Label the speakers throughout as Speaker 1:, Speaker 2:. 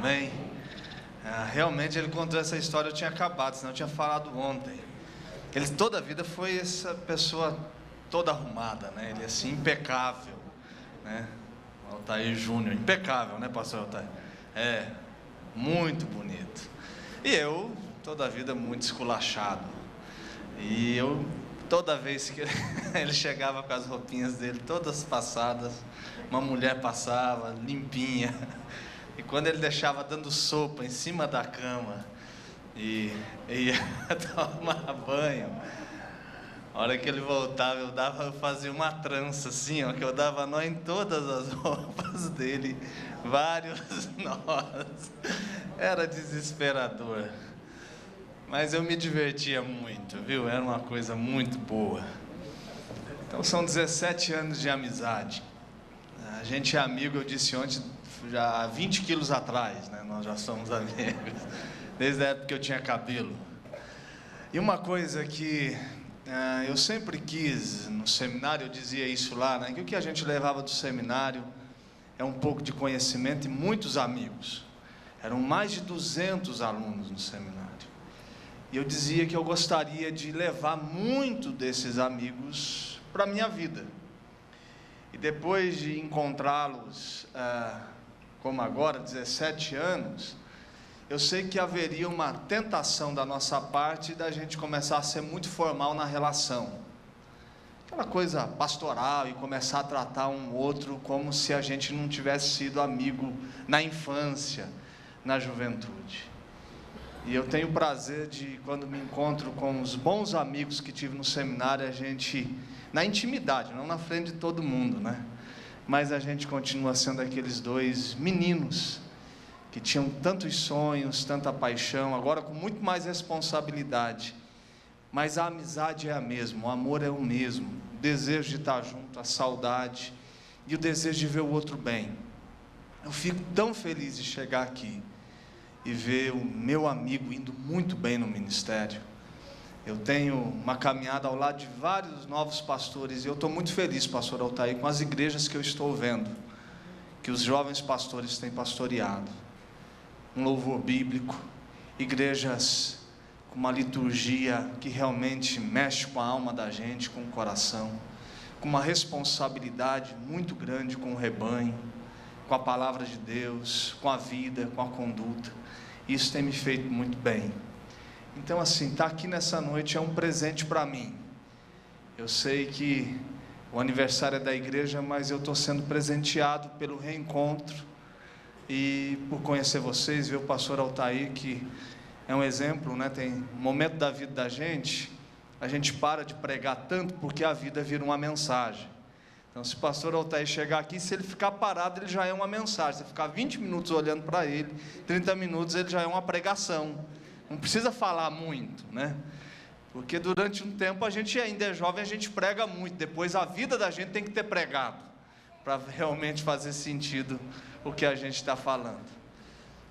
Speaker 1: bem? Realmente ele contou essa história, eu tinha acabado, senão eu tinha falado ontem. Ele toda a vida foi essa pessoa toda arrumada, né? Ele assim, impecável, né? Altair Júnior, impecável, né, pastor Altair? Muito bonito. E eu, toda a vida, muito esculachado. E eu, toda vez que ele chegava com as roupinhas dele todas passadas, uma mulher passava, limpinha. E quando ele deixava dando sopa em cima da cama e ia tomar banho, a hora que ele voltava, eu fazia uma trança assim, ó, que eu dava nó em todas as roupas dele, vários nós. Era desesperador. Mas eu me divertia muito, viu? Era uma coisa muito boa. Então são 17 anos de amizade. A gente é amigo, eu disse ontem, já há 20 quilos atrás, né? Nós já somos amigos, desde a época que eu tinha cabelo. E uma coisa que eu sempre quis no seminário, eu dizia isso lá, né? Que o que a gente levava do seminário é um pouco de conhecimento e muitos amigos. Eram mais de 200 alunos no seminário. E eu dizia que eu gostaria de levar muito desses amigos para a minha vida. E depois de encontrá-los, como agora, 17 anos, eu sei que haveria uma tentação da nossa parte da gente começar a ser muito formal na relação. Aquela coisa pastoral e começar a tratar um outro como se a gente não tivesse sido amigo na infância, na juventude. E eu tenho o prazer de, quando me encontro com os bons amigos que tive no seminário, a gente, na intimidade, não na frente de todo mundo, né? Mas a gente continua sendo aqueles dois meninos que tinham tantos sonhos, tanta paixão, agora com muito mais responsabilidade. Mas a amizade é a mesma, o amor é o mesmo, o desejo de estar junto, a saudade e o desejo de ver o outro bem. Eu fico tão feliz de chegar aqui e ver o meu amigo indo muito bem no ministério. Eu tenho uma caminhada ao lado de vários novos pastores e eu estou muito feliz, pastor Altair, com as igrejas que eu estou vendo, que os jovens pastores têm pastoreado. Um louvor bíblico, igrejas com uma liturgia que realmente mexe com a alma da gente, com o coração, com uma responsabilidade muito grande com o rebanho, com a palavra de Deus, com a vida, com a conduta. Isso tem me feito muito bem. Então, assim, estar aqui nessa noite é um presente para mim. Eu sei que o aniversário é da igreja, mas eu estou sendo presenteado pelo reencontro e por conhecer vocês, ver o pastor Altair, que é um exemplo, né? Tem um momento da vida da gente, a gente para de pregar tanto porque a vida vira uma mensagem. Então, se o pastor Altair chegar aqui, se ele ficar parado, ele já é uma mensagem. Se ficar 20 minutos olhando para ele, 30 minutos, ele já é uma pregação. Não precisa falar muito, né? Porque durante um tempo a gente ainda é jovem, a gente prega muito. Depois a vida da gente tem que ter pregado, para realmente fazer sentido o que a gente está falando.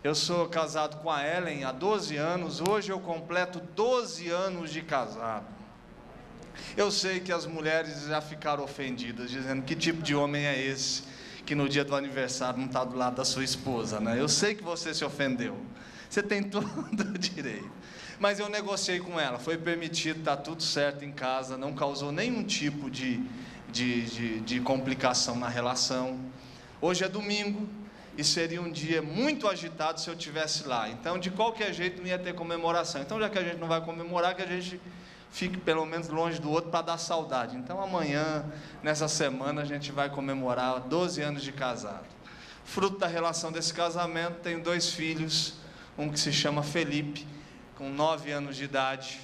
Speaker 1: Eu sou casado com a Ellen há 12 anos, hoje eu completo 12 anos de casado. Eu sei que as mulheres já ficaram ofendidas, dizendo que tipo de homem é esse, que no dia do aniversário não está do lado da sua esposa, né? Eu sei que você se ofendeu, você tem todo o direito, mas eu negociei com ela, foi permitido, está tudo certo em casa, não causou nenhum tipo de complicação na relação. Hoje é domingo, e seria um dia muito agitado se eu estivesse lá, então de qualquer jeito não ia ter comemoração. Então, já que a gente não vai comemorar, que a gente fique pelo menos longe do outro para dar saudade. Então amanhã, nessa semana, a gente vai comemorar 12 anos de casado. Fruto da relação desse casamento, tenho 2 filhos, um que se chama Felipe, com 9 anos de idade,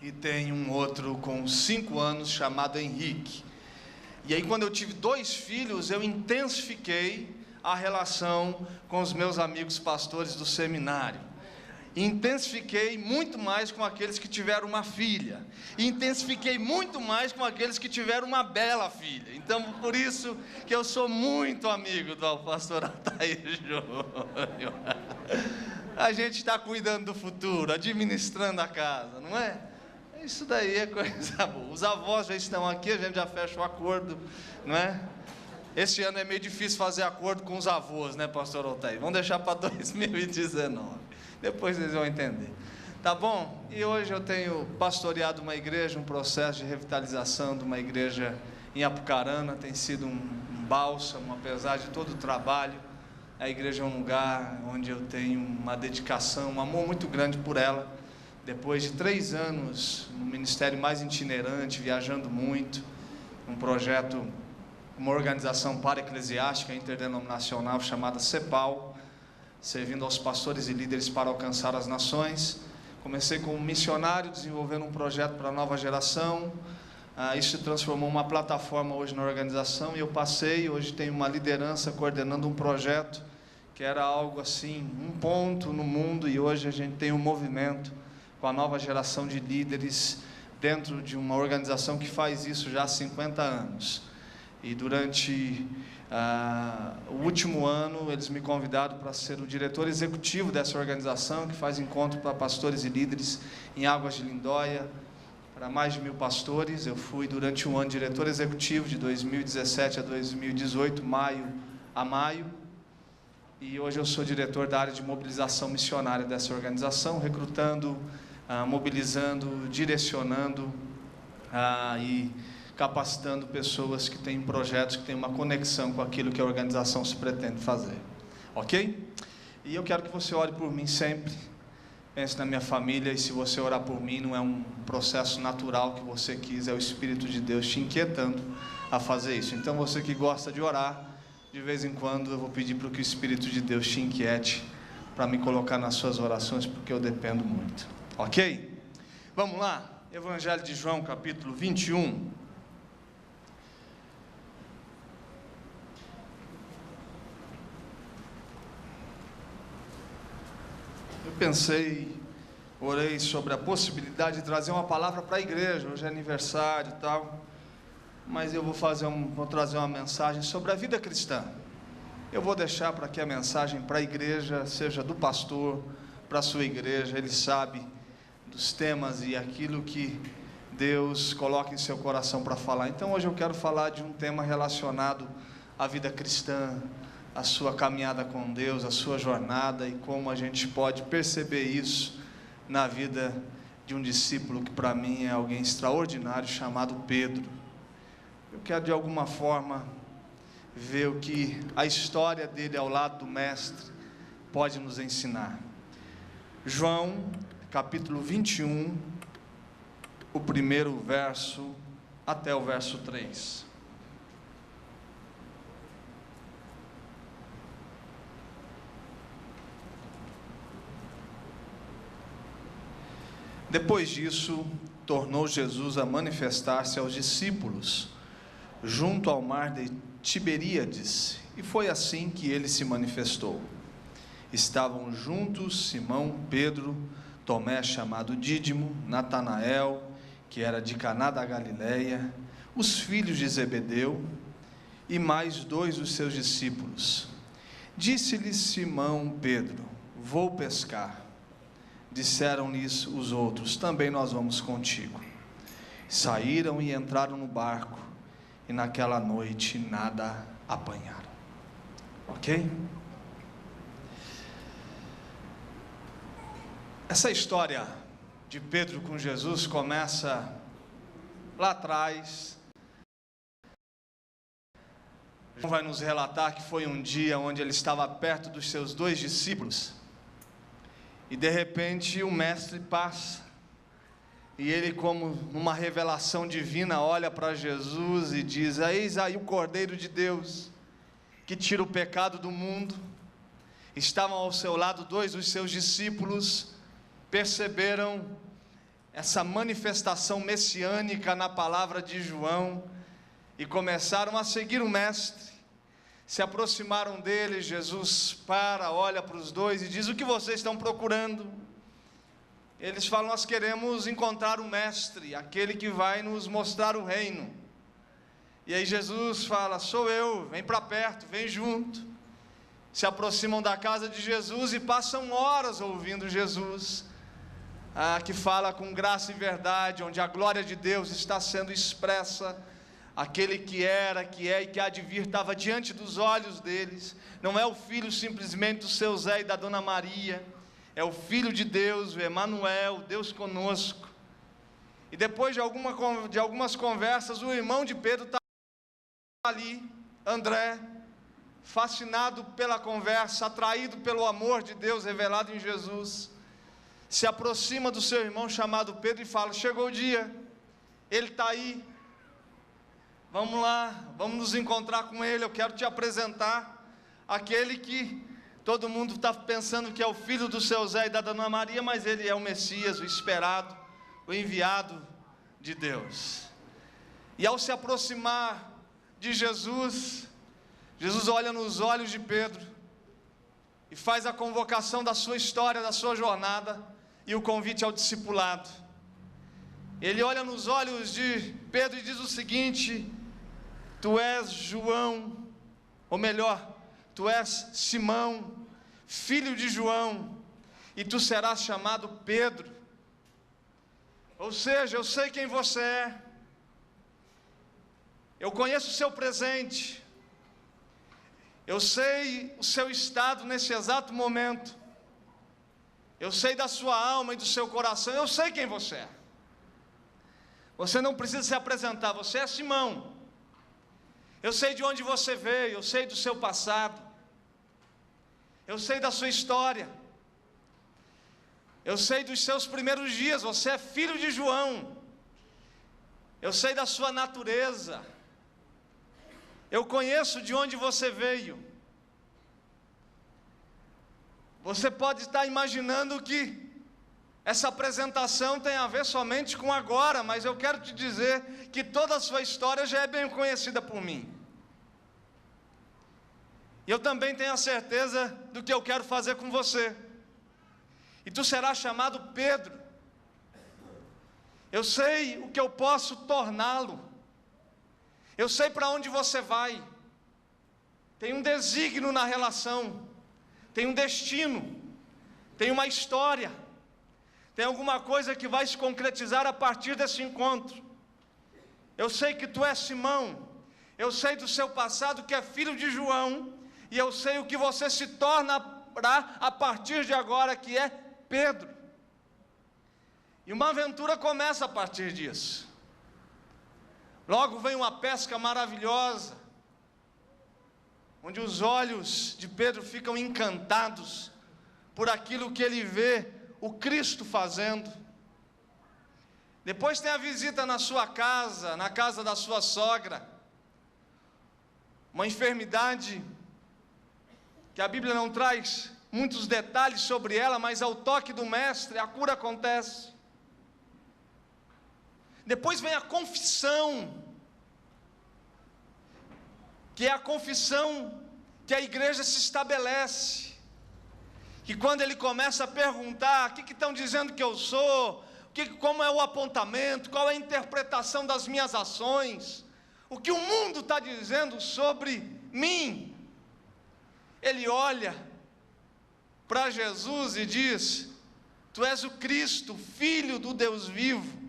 Speaker 1: e tenho um outro com 5 anos, chamado Henrique. E aí, quando eu tive 2 filhos, eu intensifiquei a relação com os meus amigos pastores do seminário. Intensifiquei muito mais com aqueles que tiveram uma filha. Intensifiquei muito mais com aqueles que tiveram uma bela filha. Então, por isso que eu sou muito amigo do pastor Altair Júnior. A gente está cuidando do futuro, administrando a casa, não é? Isso daí é coisa boa. Os avós já estão aqui, a gente já fecha o acordo, não é? Esse ano é meio difícil fazer acordo com os avós, né, pastor Altair? Vamos deixar para 2019. Depois vocês vão entender. Tá bom? E hoje eu tenho pastoreado uma igreja, um processo de revitalização de uma igreja em Apucarana. Tem sido um bálsamo, apesar de todo o trabalho. A igreja é um lugar onde eu tenho uma dedicação, um amor muito grande por ela. Depois de 3 anos no ministério mais itinerante, viajando muito, um projeto, uma organização para-eclesiástica interdenominacional chamada CEPAL, servindo aos pastores e líderes para alcançar as nações. Comecei como missionário, desenvolvendo um projeto para a nova geração. Isso se transformou em uma plataforma hoje na organização, e eu passei, hoje tenho uma liderança coordenando um projeto que era algo assim, um ponto no mundo, e hoje a gente tem um movimento com a nova geração de líderes dentro de uma organização que faz isso já há 50 anos. E durante o último ano, eles me convidaram para ser o diretor executivo dessa organização, que faz encontro para pastores e líderes em Águas de Lindóia, para mais de 1000 pastores. Eu fui durante um ano diretor executivo, de 2017 a 2018, maio a maio, e hoje eu sou diretor da área de mobilização missionária dessa organização, recrutando, mobilizando, direcionando e capacitando pessoas que têm projetos, que têm uma conexão com aquilo que a organização se pretende fazer, ok? E eu quero que você ore por mim sempre, pense na minha família, e se você orar por mim, não é um processo natural que você quis, é o Espírito de Deus te inquietando a fazer isso. Então você que gosta de orar, de vez em quando eu vou pedir para que o Espírito de Deus te inquiete, para me colocar nas suas orações, porque eu dependo muito, ok? Vamos lá, Evangelho de João, capítulo 21. Eu pensei, orei sobre a possibilidade de trazer uma palavra para a igreja. Hoje é aniversário e tal, mas eu vou trazer uma mensagem sobre a vida cristã. Eu vou deixar para que a mensagem para a igreja seja do pastor, para a sua igreja. Ele sabe dos temas e aquilo que Deus coloca em seu coração para falar. Então hoje eu quero falar de um tema relacionado à vida cristã, a sua caminhada com Deus, a sua jornada, e como a gente pode perceber isso na vida de um discípulo que para mim é alguém extraordinário, chamado Pedro. Eu quero de alguma forma ver o que a história dele ao lado do mestre pode nos ensinar. João, capítulo 21, o primeiro verso até o verso 3. Depois disso, tornou Jesus a manifestar-se aos discípulos, junto ao mar de Tiberíades, e foi assim que ele se manifestou. Estavam juntos Simão, Pedro, Tomé, chamado Dídimo, Natanael, que era de Caná da Galileia, os filhos de Zebedeu, e mais 2 dos seus discípulos. Disse-lhe Simão Pedro: vou pescar. Disseram-lhes os outros: também nós vamos contigo. Saíram e entraram no barco, e naquela noite nada apanharam. Ok? Essa história de Pedro com Jesus começa lá atrás. João vai nos relatar que foi um dia onde ele estava perto dos seus 2 discípulos, e de repente o mestre passa, e ele, como numa revelação divina, olha para Jesus e diz: eis aí o Cordeiro de Deus, que tira o pecado do mundo. Estavam ao seu lado 2 dos seus discípulos, perceberam essa manifestação messiânica na palavra de João, e começaram a seguir o mestre. Se aproximaram dele. Jesus olha para os 2 e diz: o que vocês estão procurando? Eles falam: nós queremos encontrar o mestre, aquele que vai nos mostrar o reino. E aí Jesus fala: sou eu, vem para perto, vem junto. Se aproximam da casa de Jesus e passam horas ouvindo Jesus, que fala com graça e verdade, onde a glória de Deus está sendo expressa, aquele que era, que é e que há de vir, estava diante dos olhos deles. Não é o filho simplesmente do seu Zé e da dona Maria, é o Filho de Deus, o Emanuel, Deus conosco. E depois de algumas conversas, o irmão de Pedro está ali, André, fascinado pela conversa, atraído pelo amor de Deus revelado em Jesus, se aproxima do seu irmão chamado Pedro e fala: chegou o dia, ele está aí, vamos lá, vamos nos encontrar com ele, eu quero te apresentar aquele que todo mundo está pensando que é o filho do seu Zé e da dona Maria, mas ele é o Messias, o esperado, o enviado de Deus. E ao se aproximar de Jesus, Jesus olha nos olhos de Pedro e faz a convocação da sua história, da sua jornada e o convite ao discipulado. Ele olha nos olhos de Pedro e diz o seguinte: tu és João, ou melhor, tu és Simão, filho de João, e tu serás chamado Pedro. Ou seja, eu sei quem você é, eu conheço o seu presente, eu sei o seu estado nesse exato momento, eu sei da sua alma e do seu coração, eu sei quem você é. Você não precisa se apresentar, você é Simão. Eu sei de onde você veio, eu sei do seu passado, eu sei da sua história, eu sei dos seus primeiros dias, você é filho de João, eu sei da sua natureza, eu conheço de onde você veio. Você pode estar imaginando que essa apresentação tem a ver somente com agora, mas eu quero te dizer que toda a sua história já é bem conhecida por mim. E eu também tenho a certeza do que eu quero fazer com você. E tu serás chamado Pedro. Eu sei o que eu posso torná-lo. Eu sei para onde você vai. Tem um desígnio na relação, tem um destino, tem uma história, tem alguma coisa que vai se concretizar a partir desse encontro. Eu sei que tu és Simão, eu sei do seu passado que é filho de João, e eu sei o que você se tornará a partir de agora, que é Pedro. E uma aventura começa a partir disso. Logo vem uma pesca maravilhosa, onde os olhos de Pedro ficam encantados por aquilo que ele vê o Cristo fazendo. Depois tem a visita na sua casa, na casa da sua sogra, uma enfermidade que a Bíblia não traz muitos detalhes sobre ela, mas ao toque do mestre a cura acontece. Depois vem a confissão, que é a confissão que a igreja se estabelece, que quando ele começa a perguntar: o que estão dizendo que eu sou, como é o apontamento, qual é a interpretação das minhas ações, o que o mundo está dizendo sobre mim, ele olha para Jesus e diz: tu és o Cristo, Filho do Deus vivo.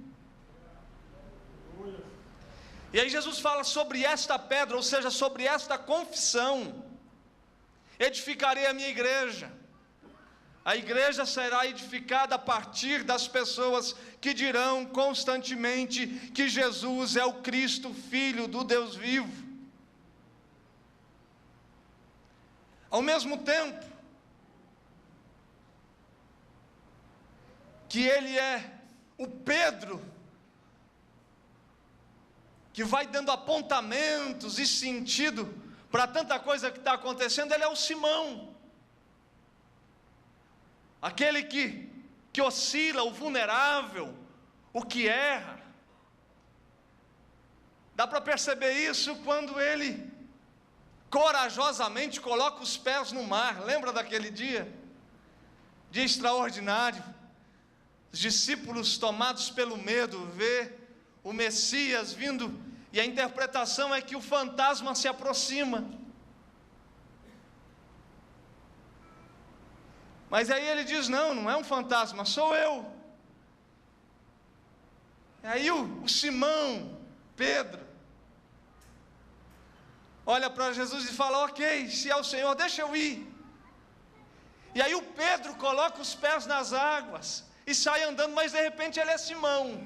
Speaker 1: E aí Jesus fala sobre esta pedra, ou seja, sobre esta confissão: edificarei a minha igreja. A igreja será edificada a partir das pessoas que dirão constantemente que Jesus é o Cristo, Filho do Deus vivo. Ao mesmo tempo que ele é o Pedro, que vai dando apontamentos e sentido para tanta coisa que está acontecendo, ele é o Simão, aquele que oscila, o vulnerável, o que erra. Dá para perceber isso quando ele corajosamente coloca os pés no mar. Lembra daquele dia? Dia extraordinário. Os discípulos, tomados pelo medo, vê o Messias vindo, e a interpretação é que o fantasma se aproxima. Mas aí ele diz: não é um fantasma, sou eu. E aí o Simão, Pedro, olha para Jesus e fala: ok, se é o Senhor, deixa eu ir. E aí o Pedro coloca os pés nas águas e sai andando, mas de repente ele é Simão.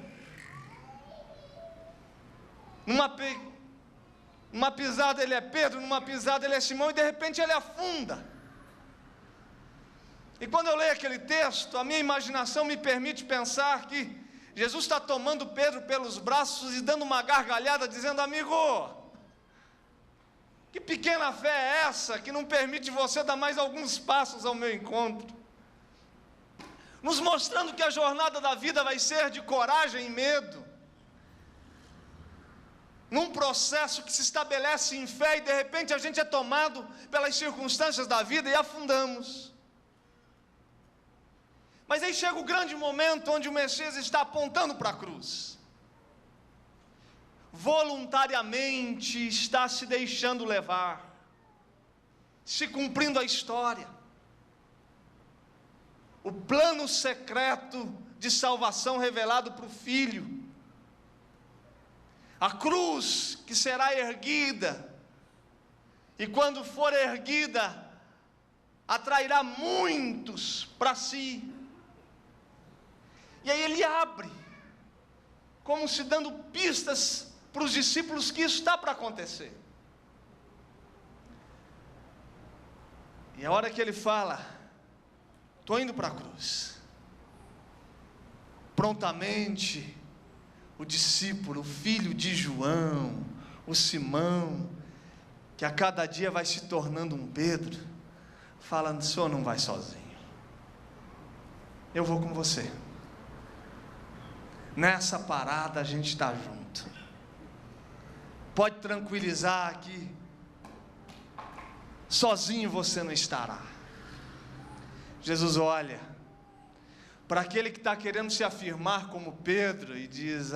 Speaker 1: Numa pisada ele é Pedro, numa pisada ele é Simão, e de repente ele afunda. E quando eu leio aquele texto, a minha imaginação me permite pensar que Jesus está tomando Pedro pelos braços e dando uma gargalhada, dizendo: amigo, que pequena fé é essa que não permite você dar mais alguns passos ao meu encontro? Nos mostrando que a jornada da vida vai ser de coragem e medo, num processo que se estabelece em fé, e de repente a gente é tomado pelas circunstâncias da vida e afundamos. Mas aí chega o grande momento onde o Messias está apontando para a cruz. Voluntariamente está se deixando levar, se cumprindo a história. O plano secreto de salvação revelado para o Filho. A cruz que será erguida, e quando for erguida, atrairá muitos para si. E aí ele abre, como se dando pistas para os discípulos que isso está para acontecer. E a hora que ele fala: estou indo para a cruz, prontamente o discípulo, o filho de João, o Simão, que a cada dia vai se tornando um Pedro, fala: o senhor não vai sozinho, eu vou com você. Nessa parada a gente está junto. Pode tranquilizar aqui, sozinho você não estará. Jesus olha para aquele que está querendo se afirmar como Pedro e diz: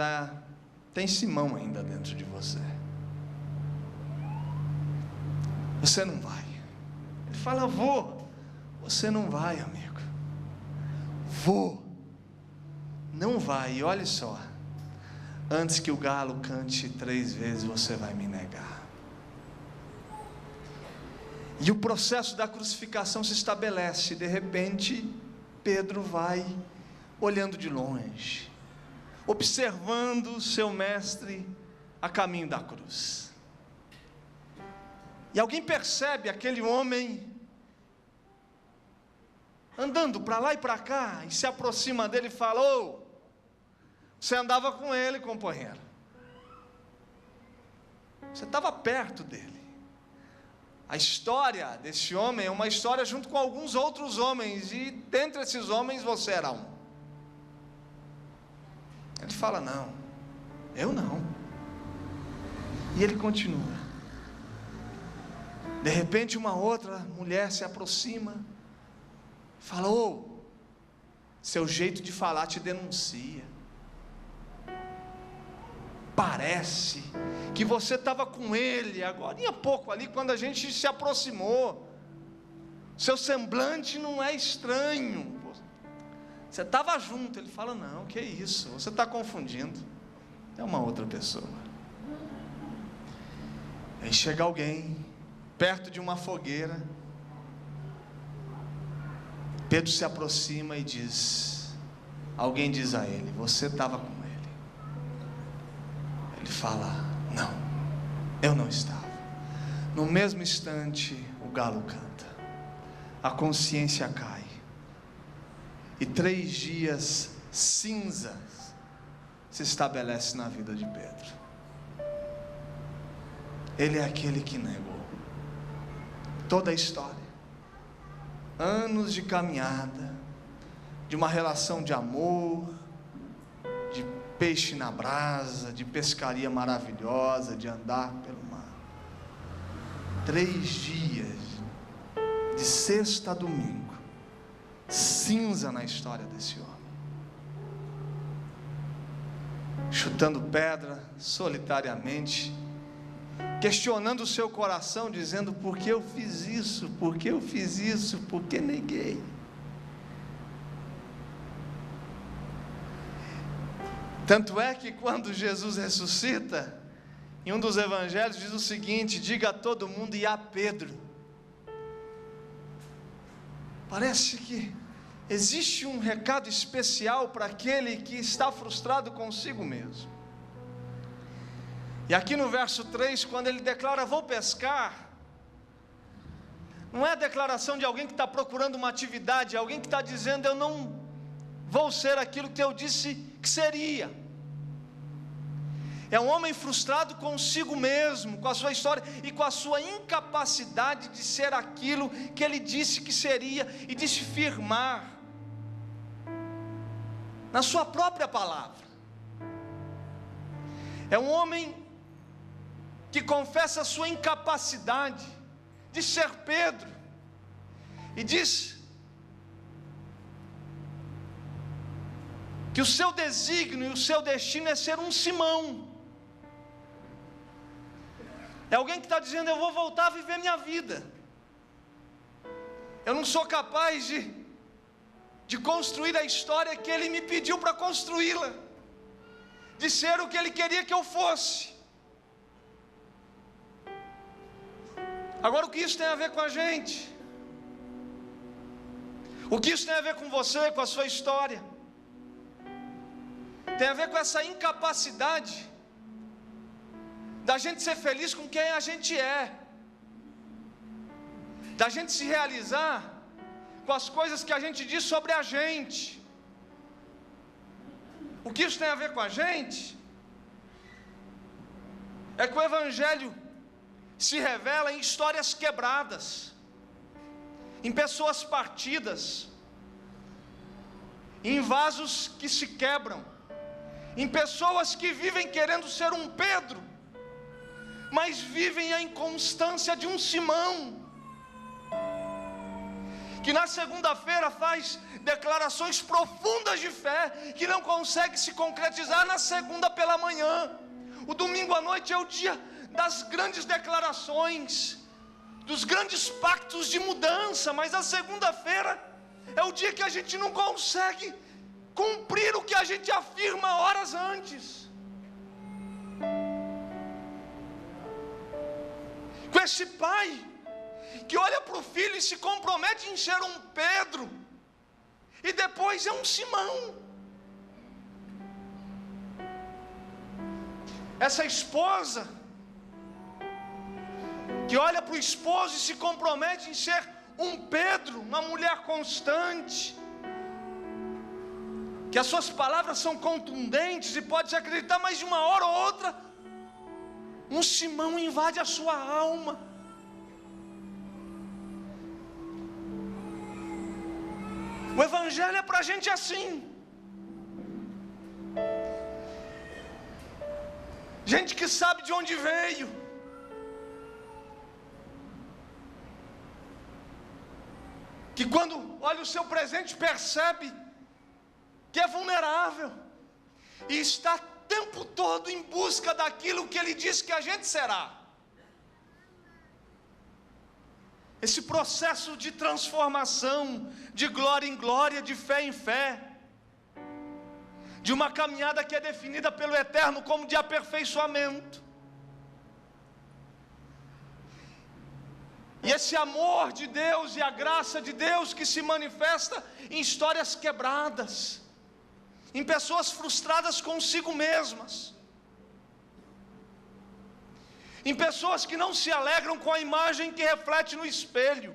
Speaker 1: tem Simão ainda dentro de você. Você não vai. Ele fala: vou. Você não vai, amigo. Vou. Não vai. E olha só, antes que o galo cante 3 vezes, você vai me negar. E o processo da crucificação se estabelece. De repente, Pedro vai olhando de longe, observando seu mestre a caminho da cruz. E alguém percebe aquele homem andando para lá e para cá, e se aproxima dele e fala: ô, você andava com ele, companheiro, você estava perto dele. A história desse homem é uma história junto com alguns outros homens, e dentre esses homens você era um. Ele fala: não, eu não. E ele continua. De repente uma outra mulher se aproxima, fala: ô, seu jeito de falar te denuncia. Parece que você estava com ele agora há pouco ali, quando a gente se aproximou. Seu semblante não é estranho, você estava junto. Ele fala: não, que isso, você está confundindo, é uma outra pessoa. Aí chega alguém perto de uma fogueira. Pedro se aproxima e diz, alguém diz a ele: você estava com ele. Ele fala: não, eu não estava. No mesmo instante o galo canta, a consciência cai, e 3 dias cinzas se estabelece na vida de Pedro. Ele é aquele que negou. Toda a história, anos de caminhada, de uma relação de amor, de peixe na brasa, de pescaria maravilhosa, de andar pelo mar. 3 dias, de sexta a domingo, cinza na história desse homem, chutando pedra solitariamente, questionando o seu coração, dizendo: por que eu fiz isso? Por que eu fiz isso? Por que neguei? Tanto é que quando Jesus ressuscita, Em um dos evangelhos diz o seguinte: diga a todo mundo e a Pedro. Parece que existe um recado especial para aquele que está frustrado consigo mesmo. E aqui no verso 3, quando ele declara vou pescar, não é a declaração de alguém que está procurando uma atividade, é alguém que está dizendo eu não vou ser aquilo que eu disse que seria. É um homem frustrado consigo mesmo, com a sua história e com a sua incapacidade de ser aquilo que ele disse que seria e de se firmar na sua própria palavra. É um homem que confessa a sua incapacidade de ser Pedro e diz que o seu desígnio e o seu destino é ser um Simão. É alguém que está dizendo eu vou voltar a viver minha vida, eu não sou capaz de construir a história que ele me pediu para construí-la, de ser o que ele queria que eu fosse. Agora, o que isso tem a ver com a gente? O que isso tem a ver com você, com a sua história? Tem a ver com essa incapacidade da gente ser feliz com quem a gente é, da gente se realizar com as coisas que a gente diz sobre a gente. O que isso tem a ver com a gente? É que o Evangelho se revela em histórias quebradas, em pessoas partidas, em vasos que se quebram, em pessoas que vivem querendo ser um Pedro, mas vivem a inconstância de um Simão, que na segunda-feira faz declarações profundas de fé, que não consegue se concretizar na segunda pela manhã. O domingo à noite é o dia das grandes declarações, dos grandes pactos de mudança, mas a segunda-feira é o dia que a gente não consegue cumprir o que a gente afirma horas antes. Com esse pai que olha para o filho e se compromete em ser um Pedro, e depois é um Simão. Essa esposa que olha para o esposo e se compromete em ser um Pedro, uma mulher constante, que as suas palavras são contundentes e pode se acreditar, mas de uma hora ou outra um Simão invade a sua alma. O Evangelho é para a gente assim, gente que sabe de onde veio, que quando olha o seu presente percebe que é vulnerável e está o tempo todo em busca daquilo que ele disse que a gente será. Esse processo de transformação, de glória em glória, de fé em fé, de uma caminhada que é definida pelo Eterno como de aperfeiçoamento. E esse amor de Deus e a graça de Deus que se manifesta em histórias quebradas, em pessoas frustradas consigo mesmas, em pessoas que não se alegram com a imagem que reflete no espelho,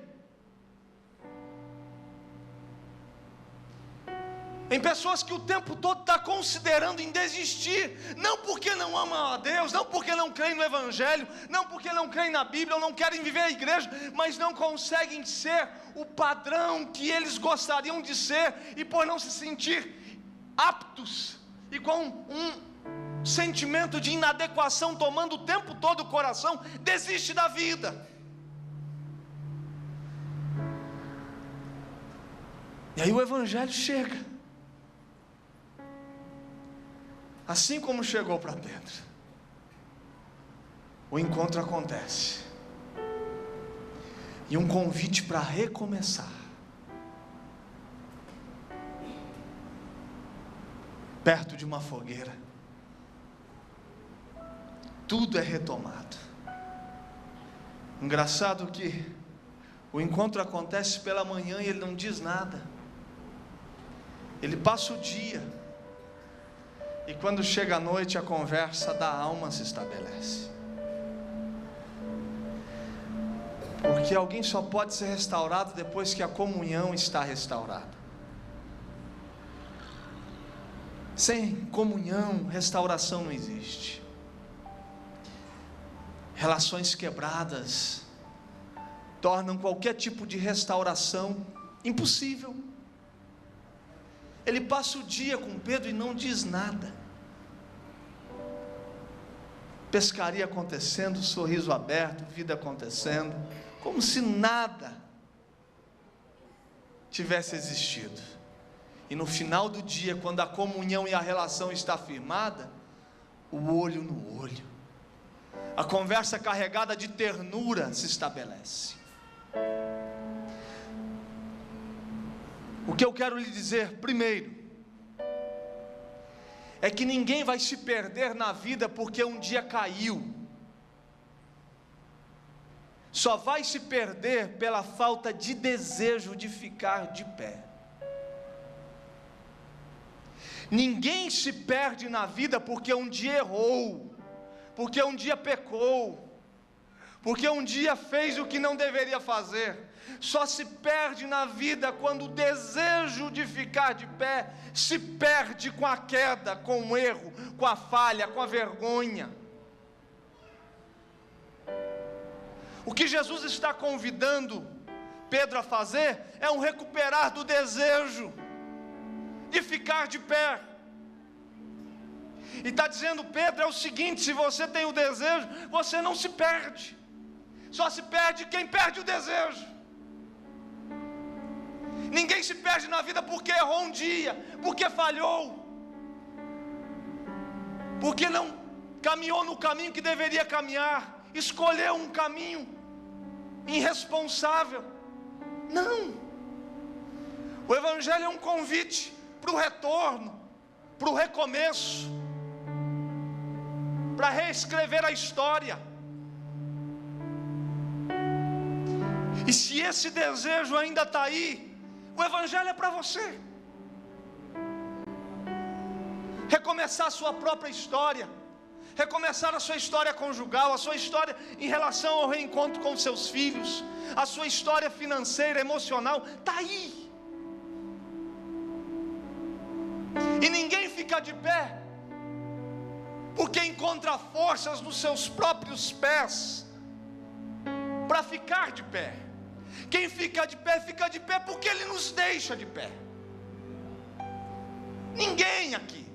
Speaker 1: em pessoas que o tempo todo está considerando em desistir, não porque não amam a Deus, não porque não creem no Evangelho, não porque não creem na Bíblia, ou não querem viver a igreja, mas não conseguem ser o padrão que eles gostariam de ser, e por não se sentir aptos, e com um sentimento de inadequação tomando o tempo todo o coração, desiste da vida. E aí o Evangelho chega, assim como chegou para Pedro. O encontro acontece, e um convite para recomeçar, perto de uma fogueira, tudo é retomado. Engraçado que o encontro acontece pela manhã e ele não diz nada. Ele passa o dia, e quando chega a noite, a conversa da alma se estabelece. Porque alguém só pode ser restaurado depois que a comunhão está restaurada. Sem comunhão, restauração não existe. Relações quebradas tornam qualquer tipo de restauração impossível. Ele passa o dia com Pedro e não diz nada. Pescaria acontecendo, sorriso aberto, vida acontecendo, como se nada tivesse existido. E no final do dia, quando a comunhão e a relação está firmada, o olho no olho, a conversa carregada de ternura se estabelece. O que eu quero lhe dizer, primeiro, é que ninguém vai se perder na vida porque um dia caiu. Só vai se perder pela falta de desejo de ficar de pé. Ninguém se perde na vida porque um dia errou, porque um dia pecou, porque um dia fez o que não deveria fazer. Só se perde na vida quando o desejo de ficar de pé se perde com a queda, com o erro, com a falha, com a vergonha. O que Jesus está convidando Pedro a fazer é um recuperar do desejo de ficar de pé. E está dizendo Pedro, é o seguinte: se você tem o desejo, você não se perde. Só se perde quem perde o desejo. Ninguém se perde na vida porque errou um dia, porque falhou, porque não caminhou no caminho que deveria caminhar, escolheu um caminho irresponsável. Não. O Evangelho é um convite para o retorno, para o recomeço, para reescrever a história. E se esse desejo ainda está aí, o Evangelho é para você. Recomeçar a sua própria história, recomeçar a sua história conjugal, a sua história em relação ao reencontro com seus filhos, a sua história financeira, emocional, está aí. E ninguém fica de pé porque encontra forças nos seus próprios pés para ficar de pé. Quem fica de pé porque Ele nos deixa de pé. Ninguém aqui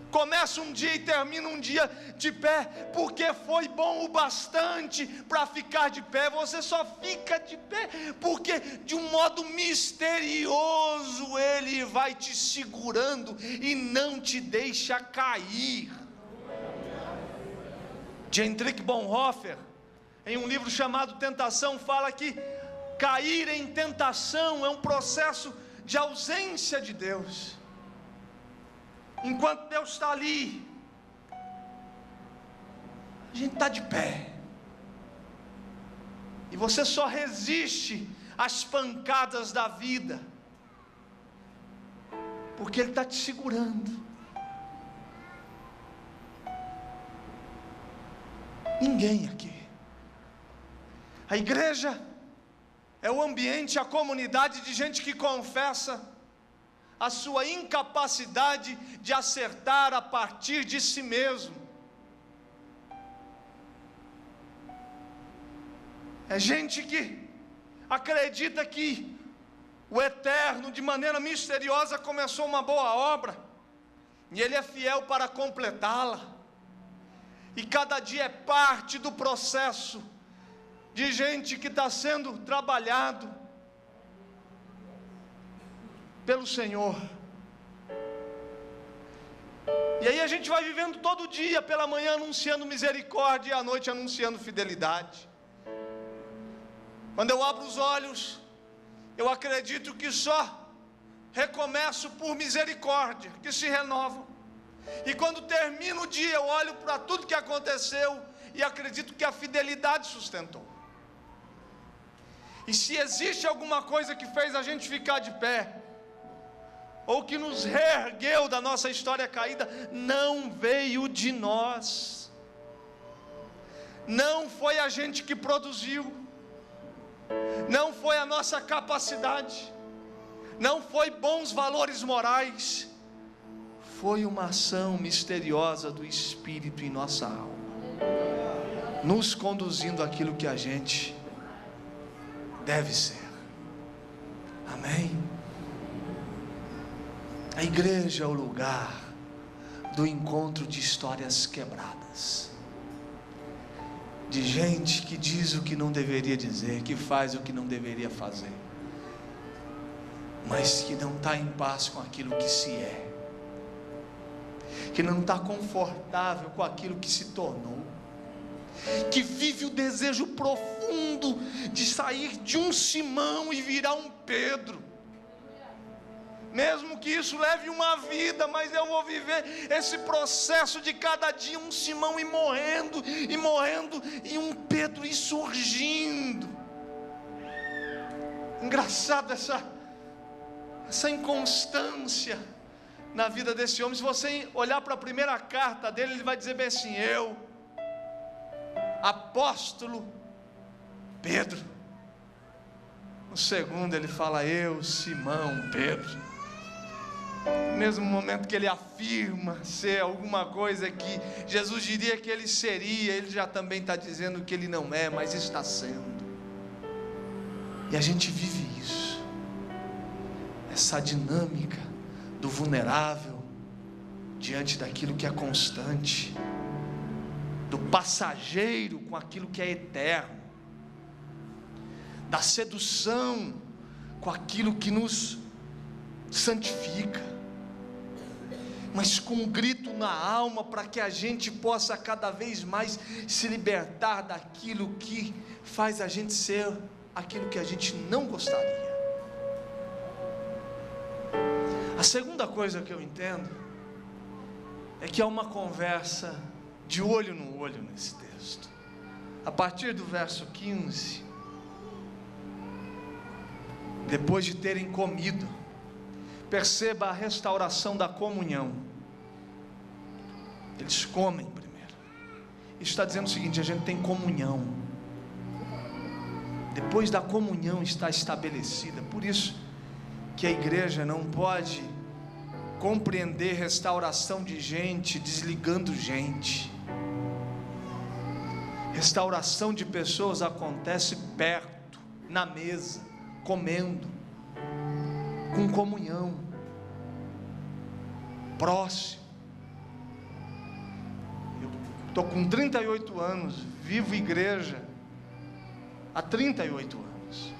Speaker 1: começa um dia e termina um dia de pé porque foi bom o bastante para ficar de pé. Você só fica de pé porque de um modo misterioso Ele vai te segurando e não te deixa cair. Dietrich Bonhoeffer, em um livro chamado Tentação, fala que cair em tentação é um processo de ausência de Deus. Enquanto Deus está ali, a gente está de pé, e você só resiste às pancadas da vida porque Ele está te segurando. Ninguém aqui. A igreja é o ambiente, a comunidade de gente que confessa a sua incapacidade de acertar a partir de si mesmo. É gente que acredita que o Eterno, de maneira misteriosa, começou uma boa obra e Ele é fiel para completá-la, e cada dia é parte do processo de gente que está sendo trabalhado pelo Senhor. E aí a gente vai vivendo todo dia, pela manhã anunciando misericórdia e à noite anunciando fidelidade. Quando eu abro os olhos, eu acredito que só recomeço por misericórdia, que se renovam. E quando termina o dia, eu olho para tudo que aconteceu e acredito que a fidelidade sustentou. E se existe alguma coisa que fez a gente ficar de pé, ou que nos reergueu da nossa história caída, não veio de nós. Não foi a gente que produziu, não foi a nossa capacidade, não foi bons valores morais, foi uma ação misteriosa do Espírito em nossa alma, nos conduzindo àquilo que a gente deve ser. Amém? A igreja é o lugar do encontro de histórias quebradas, de gente que diz o que não deveria dizer, que faz o que não deveria fazer, mas que não está em paz com aquilo que se é, que não está confortável com aquilo que se tornou, que vive o desejo profundo de sair de um Simão e virar um Pedro, mesmo que isso leve uma vida, mas eu vou viver esse processo de cada dia um Simão e morrendo, e um Pedro e surgindo. Engraçado essa inconstância na vida desse homem. Se você olhar para a primeira carta dele, ele vai dizer bem assim: eu, apóstolo Pedro. No segundo ele fala: eu, Simão Pedro. No mesmo momento que ele afirma ser alguma coisa que Jesus diria que ele seria, ele já também está dizendo que ele não é, mas está sendo. E a gente vive isso, essa dinâmica do vulnerável diante daquilo que é constante, do passageiro com aquilo que é eterno, da sedução com aquilo que nos santifica, mas com um grito na alma para que a gente possa cada vez mais se libertar daquilo que faz a gente ser aquilo que a gente não gostaria. A segunda coisa que eu entendo é que há uma conversa de olho no olho nesse texto. A partir do verso 15, depois de terem comido, perceba a restauração da comunhão. Eles comem primeiro. Isso está dizendo o seguinte: a gente tem comunhão. Depois da comunhão está estabelecida. Por isso que a igreja não pode compreender restauração de gente desligando gente. Restauração de pessoas acontece perto, na mesa, comendo, com comunhão, próximo. Eu estou com 38 anos, vivo igreja há 38 anos.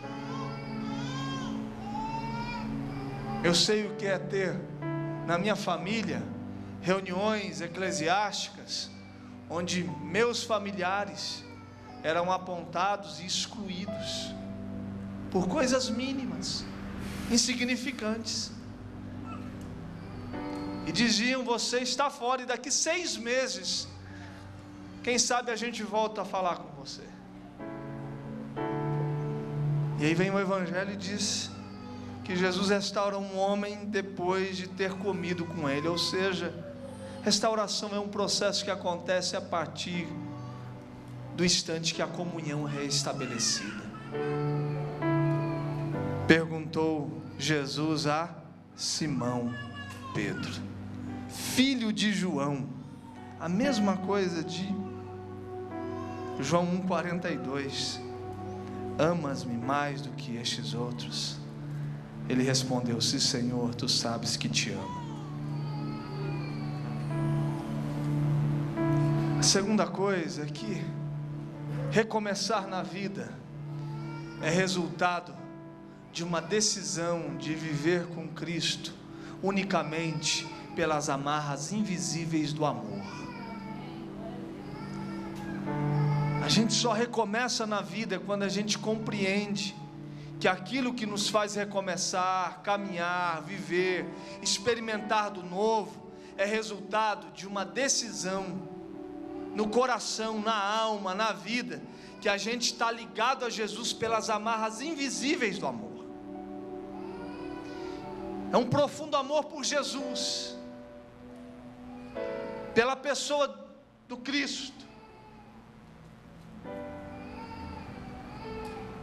Speaker 1: Eu sei o que é ter na minha família reuniões eclesiásticas onde meus familiares eram apontados e excluídos por coisas mínimas, insignificantes, e diziam: você está fora, e daqui 6 meses quem sabe a gente volta a falar com você. E aí vem o Evangelho e diz que Jesus restaura um homem depois de ter comido com ele. Ou seja, restauração é um processo que acontece a partir do instante que a comunhão é restabelecida. Perguntou Jesus a Simão Pedro, filho de João, a mesma coisa de João 1,42, amas-me mais do que estes outros? Ele respondeu: sim, Senhor, tu sabes que te amo. A segunda coisa é que recomeçar na vida é resultado de uma decisão de viver com Cristo unicamente pelas amarras invisíveis do amor. A gente só recomeça na vida quando a gente compreende que aquilo que nos faz recomeçar, caminhar, viver, experimentar do novo, é resultado de uma decisão no coração, na alma, na vida, que a gente está ligado a Jesus pelas amarras invisíveis do amor. É um profundo amor por Jesus, pela pessoa do Cristo.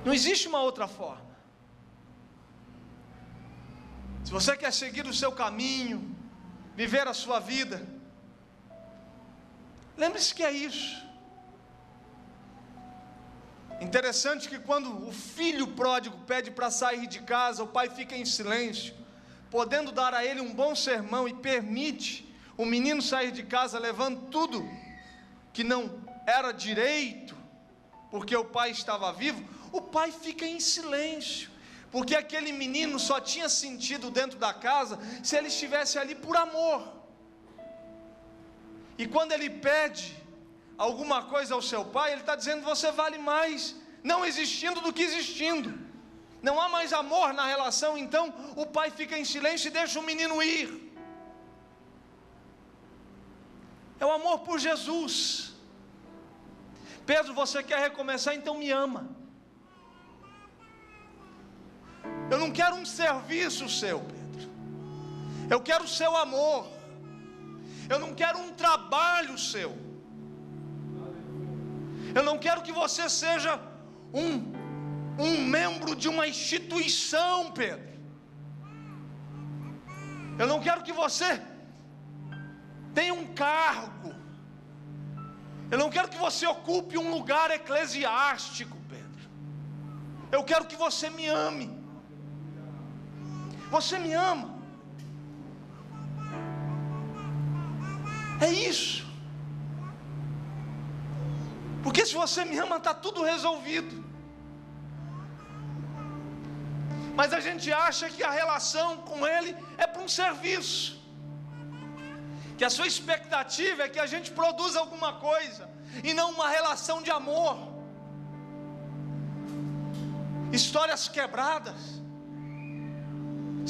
Speaker 1: Não existe uma outra forma. Se você quer seguir o seu caminho, viver a sua vida, lembre-se que é isso. Interessante que quando o filho pródigo pede para sair de casa, o pai fica em silêncio, podendo dar a ele um bom sermão, e permite o menino sair de casa levando tudo que não era direito, porque o pai estava vivo. O pai fica em silêncio, porque aquele menino só tinha sentido dentro da casa se ele estivesse ali por amor. E quando ele pede alguma coisa ao seu pai, ele está dizendo: você vale mais não existindo do que existindo. Não há mais amor na relação. Então o pai fica em silêncio e deixa o menino ir. É o amor por Jesus. Pedro, você quer recomeçar? Então me ama. Eu não quero um serviço seu, Pedro. Eu quero o seu amor. Eu não quero um trabalho seu. Eu não quero que você seja um membro de uma instituição, Pedro. Eu não quero que você tenha um cargo. Eu não quero que você ocupe um lugar eclesiástico, Pedro. Eu quero que você me ame. Você me ama. É isso. Porque se você me ama, está tudo resolvido. Mas a gente acha que a relação com Ele é para um serviço, que a sua expectativa é que a gente produza alguma coisa, e não uma relação de amor. Histórias quebradas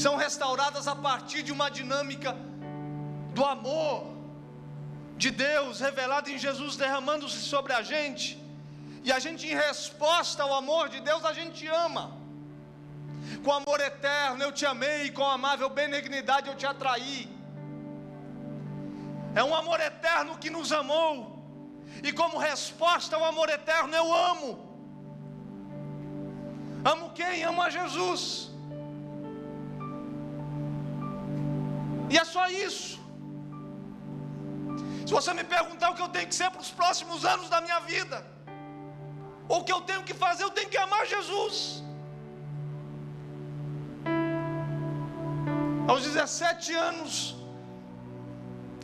Speaker 1: são restauradas a partir de uma dinâmica do amor de Deus revelado em Jesus, derramando-se sobre a gente, e a gente, em resposta ao amor de Deus, a gente ama. Com amor eterno eu te amei, com amável benignidade eu te atraí. É um amor eterno que nos amou, e como resposta ao amor eterno eu amo. Amo quem? Amo a Jesus. E é só isso. Se você me perguntar o que eu tenho que ser para os próximos anos da minha vida, ou o que eu tenho que fazer, eu tenho que amar Jesus. Aos 17 anos,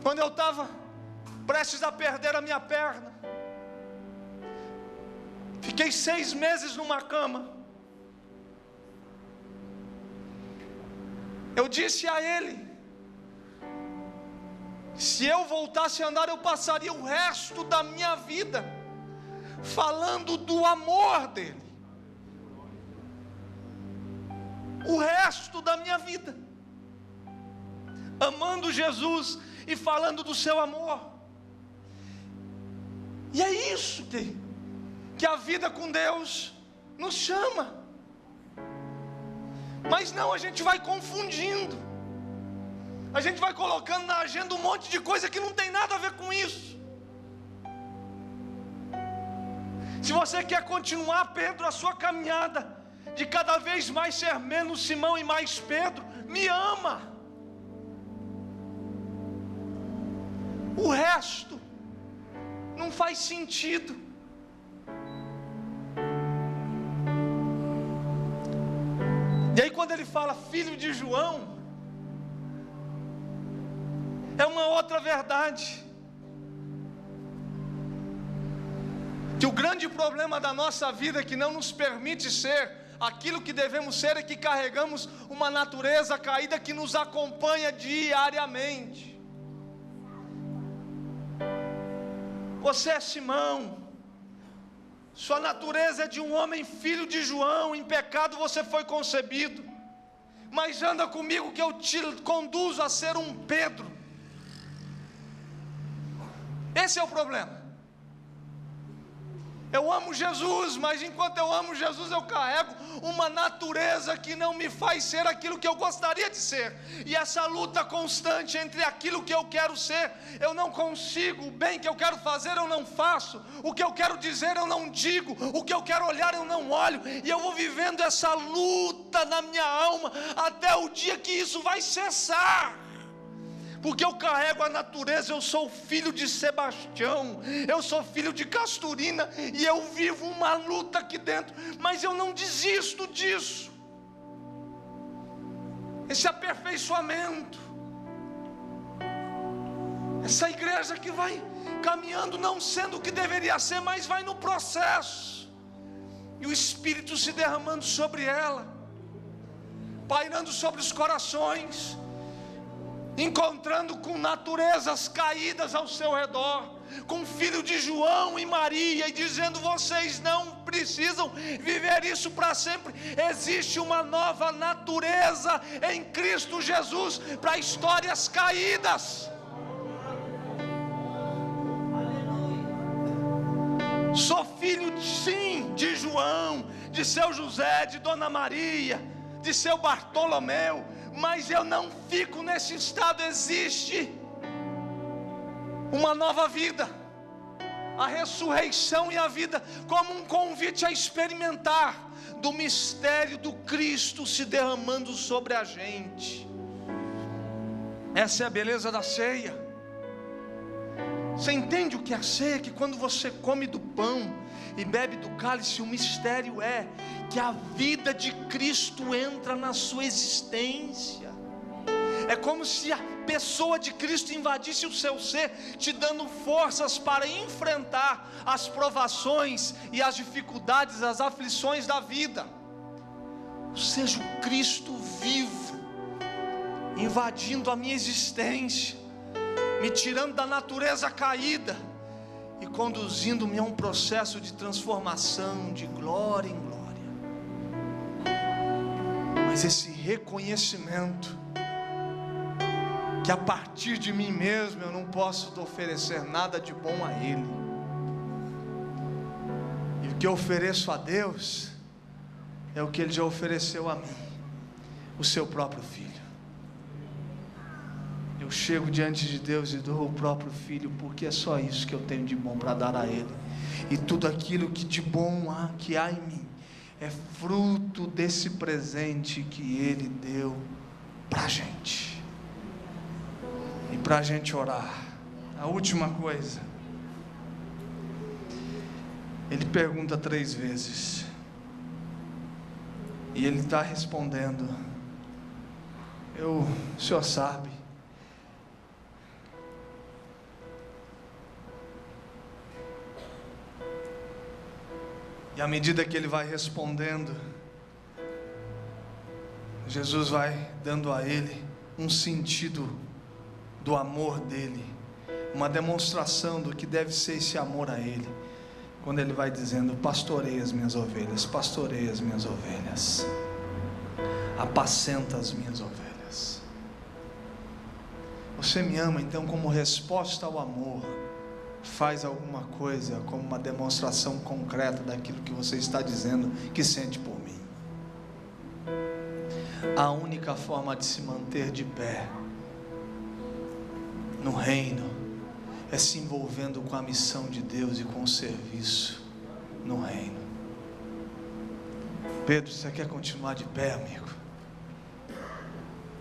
Speaker 1: quando eu estava prestes a perder a minha perna, fiquei 6 meses numa cama. Eu disse a ele: se eu voltasse a andar, eu passaria o resto da minha vida falando do amor dele. O resto da minha vida amando Jesus e falando do seu amor. E é isso que a vida com Deus nos chama. Mas não, a gente vai confundindo, a gente vai colocando na agenda um monte de coisa que não tem nada a ver com isso. Se você quer continuar, Pedro, a sua caminhada de cada vez mais ser menos Simão e mais Pedro, me ama. O resto não faz sentido. E aí quando ele fala filho de João, é uma outra verdade. Que o grande problema da nossa vida, que não nos permite ser aquilo que devemos ser, é que carregamos uma natureza caída que nos acompanha diariamente. Você é Simão, sua natureza é de um homem filho de João, em pecado você foi concebido, mas anda comigo que eu te conduzo a ser um Pedro. Esse é o problema. Eu amo Jesus, mas enquanto eu amo Jesus, eu carrego uma natureza que não me faz ser aquilo que eu gostaria de ser. E essa luta constante entre aquilo que eu quero ser, eu não consigo. O bem que eu quero fazer, eu não faço. O que eu quero dizer, eu não digo. O que eu quero olhar, eu não olho. E eu vou vivendo essa luta na minha alma até o dia que isso vai cessar. Porque eu carrego a natureza, eu sou filho de Sebastião, eu sou filho de Casturina, e eu vivo uma luta aqui dentro, mas eu não desisto disso. Esse aperfeiçoamento, essa igreja que vai caminhando, não sendo o que deveria ser, mas vai no processo, e o Espírito se derramando sobre ela, pairando sobre os corações, encontrando com naturezas caídas ao seu redor, com o filho de João e Maria, e dizendo: vocês não precisam viver isso para sempre. Existe uma nova natureza em Cristo Jesus para histórias caídas. Sou filho, sim, de João, de seu José, de Dona Maria, de seu Bartolomeu, mas eu não fico nesse estado. Existe uma nova vida, a ressurreição e a vida, como um convite a experimentar do mistério do Cristo se derramando sobre a gente. Essa é a beleza da ceia. Você entende o que é a ceia? Que quando você come do pão e bebe do cálice, o mistério é que a vida de Cristo entra na sua existência. É como se a pessoa de Cristo invadisse o seu ser, te dando forças para enfrentar as provações e as dificuldades, as aflições da vida. Ou seja, o Cristo vivo invadindo a minha existência, me tirando da natureza caída e conduzindo-me a um processo de transformação de glória em glória. Mas esse reconhecimento que a partir de mim mesmo eu não posso oferecer nada de bom a Ele, e o que eu ofereço a Deus é o que Ele já ofereceu a mim, o seu próprio Filho. Eu chego diante de Deus e dou o próprio Filho, porque é só isso que eu tenho de bom para dar a Ele, e tudo aquilo que de bom que há em mim é fruto desse presente que Ele deu para a gente. E para a gente orar, a última coisa, Ele pergunta 3 vezes, e Ele está respondendo: o Senhor sabe. E à medida que Ele vai respondendo, Jesus vai dando a Ele um sentido do amor dele, uma demonstração do que deve ser esse amor a Ele, quando Ele vai dizendo: pastorei as minhas ovelhas, pastorei as minhas ovelhas, apacenta as minhas ovelhas. Você me ama, então, como resposta ao amor, faz alguma coisa como uma demonstração concreta daquilo que você está dizendo que sente por mim. A única forma de se manter de pé no reino é se envolvendo com a missão de Deus e com o serviço no reino. Pedro, você quer continuar de pé, amigo?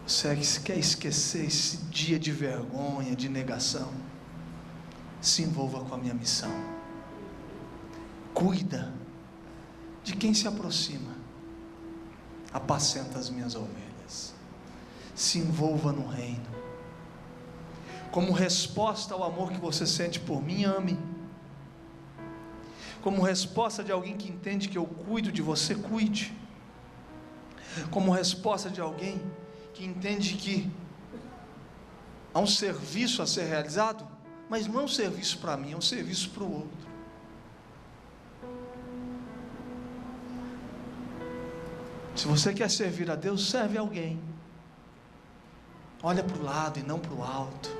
Speaker 1: Você quer esquecer esse dia de vergonha, de negação? Se envolva com a minha missão. Cuida de quem se aproxima. Apacenta as minhas ovelhas. Se envolva no reino. Como resposta ao amor que você sente por mim, ame. Como resposta de alguém que entende que eu cuido de você, cuide. Como resposta de alguém que entende que há um serviço a ser realizado, mas não é um serviço para mim, é um serviço para o outro. Se você quer servir a Deus, serve alguém. Olha para o lado e não para o alto.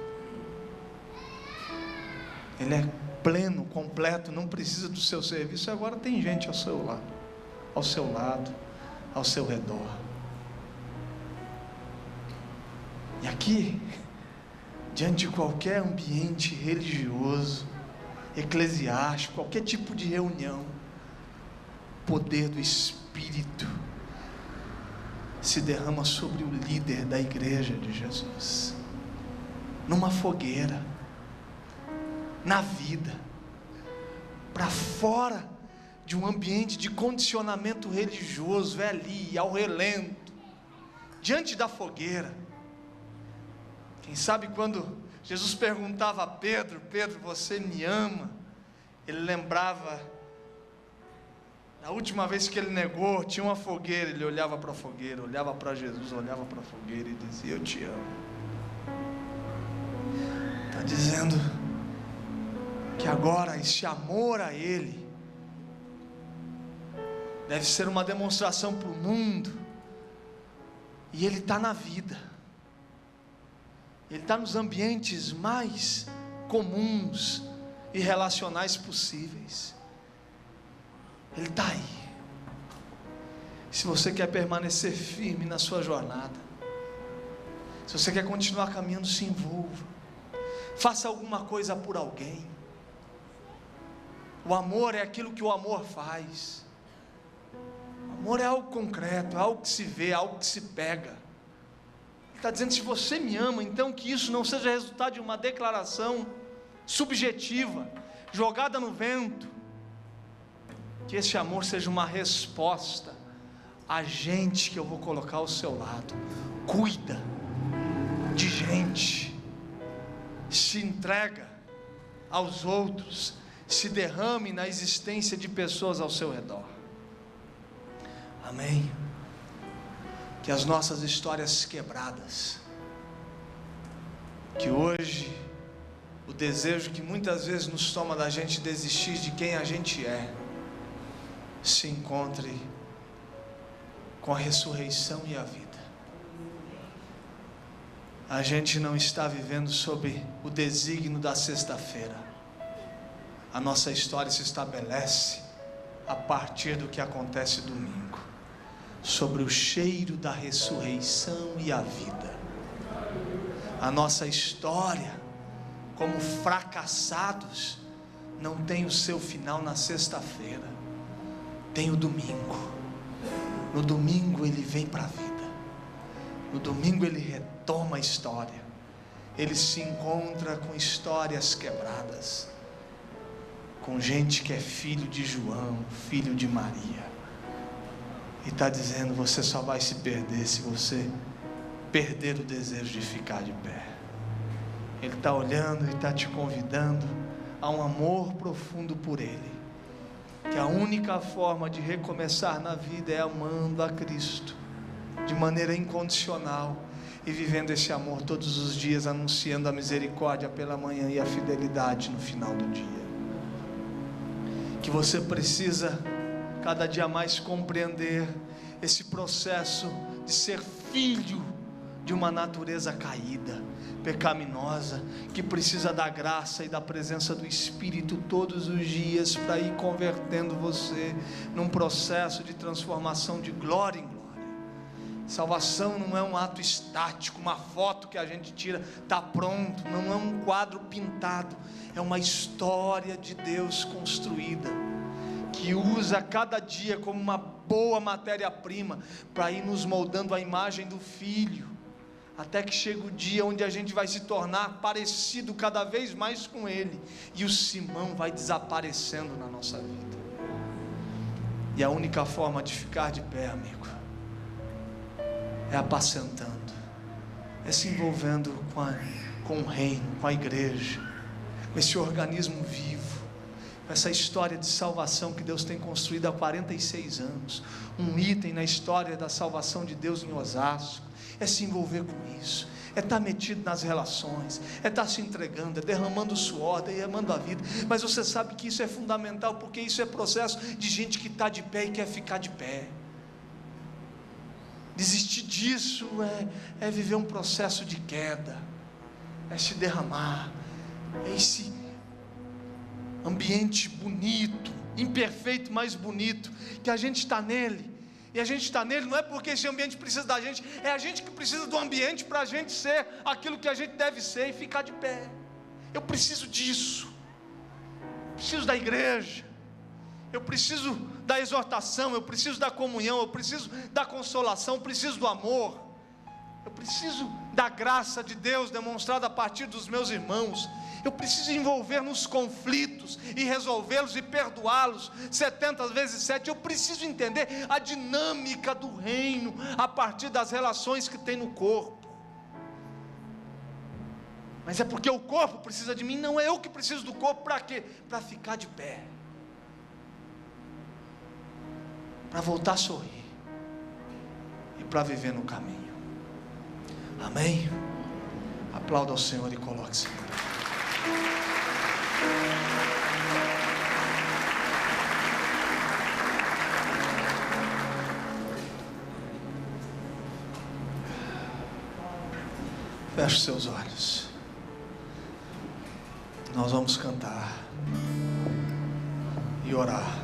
Speaker 1: Ele é pleno, completo, não precisa do seu serviço. Agora tem gente ao seu lado, ao seu redor. E aqui, diante de qualquer ambiente religioso, eclesiástico, qualquer tipo de reunião, o poder do Espírito se derrama sobre o líder da igreja de Jesus, numa fogueira, na vida, para fora de um ambiente de condicionamento religioso, é ali, ao relento, diante da fogueira. Quem sabe quando Jesus perguntava a Pedro: Pedro, você me ama? Ele lembrava, na última vez que ele negou, tinha uma fogueira, ele olhava para a fogueira, olhava para Jesus, olhava para a fogueira e dizia: eu te amo. Está dizendo que agora esse amor a Ele deve ser uma demonstração para o mundo, e Ele está na vida, Ele está nos ambientes mais comuns e relacionais possíveis, Ele está aí. Se você quer permanecer firme na sua jornada, se você quer continuar caminhando, se envolva, faça alguma coisa por alguém. O amor é aquilo que o amor faz. O amor é algo concreto, é algo que se vê, é algo que se pega. Ele está dizendo: se você me ama, então que isso não seja resultado de uma declaração subjetiva, jogada no vento. Que esse amor seja uma resposta a gente que eu vou colocar ao seu lado. Cuida de gente, se entrega aos outros, se derrame na existência de pessoas ao seu redor. Amém? Que as nossas histórias quebradas, que hoje o desejo que muitas vezes nos toma da gente desistir de quem a gente é, se encontre com a ressurreição e a vida. A gente não está vivendo sob o desígnio da sexta-feira. A nossa história se estabelece a partir do que acontece domingo, sobre o cheiro da ressurreição e a vida. A nossa história, como fracassados, não tem o seu final na sexta-feira, tem o domingo. No domingo ele vem para a vida, no domingo ele retoma a história, ele se encontra com histórias quebradas, com gente que é filho de João, filho de Maria, e está dizendo: você só vai se perder se você perder o desejo de ficar de pé. Ele está olhando e está te convidando a um amor profundo por Ele, que a única forma de recomeçar na vida é amando a Cristo, de maneira incondicional, e vivendo esse amor todos os dias, anunciando a misericórdia pela manhã e a fidelidade no final do dia. Que você precisa cada dia mais compreender esse processo de ser filho de uma natureza caída, pecaminosa, que precisa da graça e da presença do Espírito todos os dias para ir convertendo você num processo de transformação de glória em glória. Salvação não é um ato estático, uma foto que a gente tira, está pronto, não é um quadro pintado, é uma história de Deus construída, que usa cada dia como uma boa matéria-prima para ir nos moldando a imagem do Filho, até que chega o dia onde a gente vai se tornar parecido cada vez mais com Ele, e o Simão vai desaparecendo na nossa vida. E a única forma de ficar de pé, amigo, é apacentando, é se envolvendo com o reino, com a igreja, com esse organismo vivo, com essa história de salvação que Deus tem construído há 46 anos, um item na história da salvação de Deus em Osasco. É se envolver com isso, é estar metido nas relações, é estar se entregando, é derramando suor, derramando a vida. Mas você sabe que isso é fundamental, porque isso é processo de gente que está de pé e quer ficar de pé. Desistir disso é viver um processo de queda, é se derramar, é se ambiente bonito, imperfeito, mas bonito, que a gente está nele. E a gente está nele não é porque esse ambiente precisa da gente, é a gente que precisa do ambiente para a gente ser aquilo que a gente deve ser e ficar de pé. Eu preciso disso, preciso da igreja, eu preciso da exortação, eu preciso da comunhão, eu preciso da consolação, eu preciso do amor, eu preciso da graça de Deus demonstrada a partir dos meus irmãos. Eu preciso envolver nos conflitos e resolvê-los e perdoá-los 70 vezes 7. Eu preciso entender a dinâmica do reino a partir das relações que tem no corpo. Mas é porque o corpo precisa de mim, não é eu que preciso do corpo. Para quê? Para ficar de pé, para voltar a sorrir e para viver no caminho. Amém? Aplauda ao Senhor e coloque-se. Feche seus olhos. Nós vamos cantar e orar.